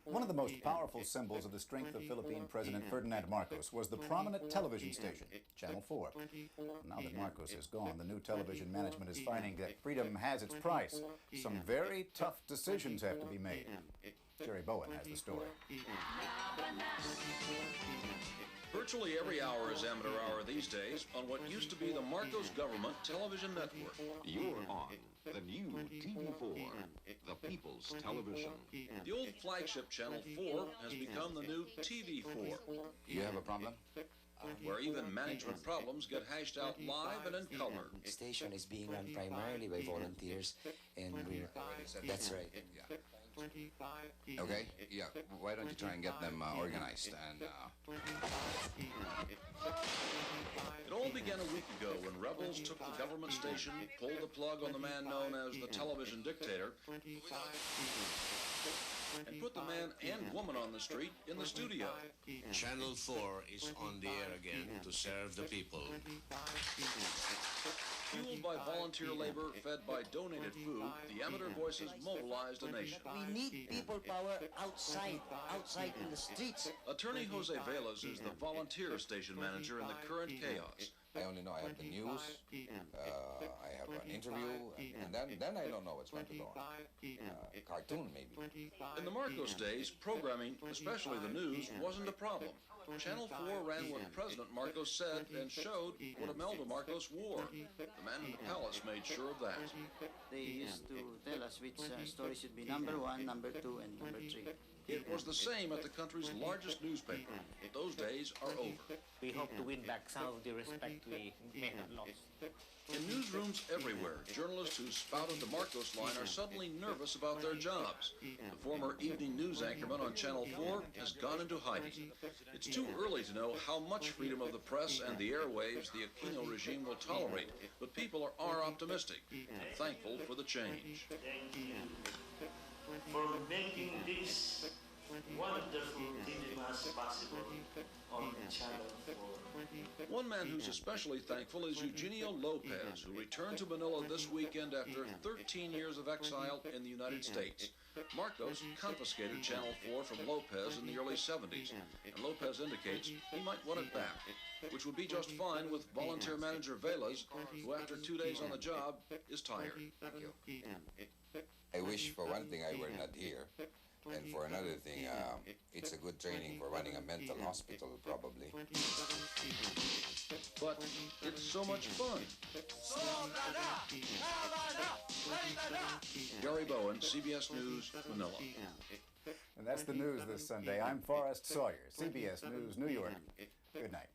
One of the most powerful symbols of the strength of Philippine President Ferdinand Marcos was the prominent television station, Channel 4. Now that Marcos is gone, the new television management is finding that freedom has its price. Some very tough decisions have to be made. Jerry Bowen has the story. Virtually every hour is amateur hour these days on what used to be the Marcos government television network. You're on the new TV4, the People's Television. The old flagship Channel 4 has become the new TV4. You have a problem? Where even management problems get hashed out live and in color. The station is being run primarily by volunteers, and that's right. Yeah. Okay, yeah, why don't you try and get them organized and... It all began a week ago when rebels took the government station, pulled the plug on the man known as the television dictator, and put the man and woman on the street in the studio. Channel 4 is on the air again to serve the people. Fueled by volunteer labor, fed by donated food, the amateur voices mobilized a nation. We need people power outside in the streets. Attorney Jose Velas is the volunteer station manager in the current chaos. I only know I have the news, I have an interview, and then I don't know what's going to go on. Cartoon, maybe. In the Marcos days, programming, especially the news, wasn't a problem. Channel 4 ran what President Marcos said and showed what Imelda Marcos wore. The man in the palace made sure of that. They used to tell us which story should be number 1, number 2, and number 3. It was the same at the country's largest newspaper. Those days are over. We hope to win back some of the respect we may have lost. In newsrooms everywhere, journalists who spouted the Marcos line are suddenly nervous about their jobs. The former evening news anchorman on Channel 4 has gone into hiding. It's too early to know how much freedom of the press and the airwaves the Aquino regime will tolerate, but people are optimistic and thankful for the change. Thank you for making this wonderful television possible on Channel 4. One man who's especially thankful is Eugenio Lopez, who returned to Manila this weekend after 13 years of exile in the United States. Marcos confiscated Channel 4 from Lopez in the early 70s, and Lopez indicates he might want it back, which would be just fine with volunteer manager Velas, who after 2 days on the job is tired. Thank you. I wish for one thing I were not here. And for another thing, it's a good training for running a mental hospital, probably. But it's so much fun. Gary Bowen, CBS News, Manila. And that's the news this Sunday. I'm Forrest Sawyer, CBS News, New York. Good night.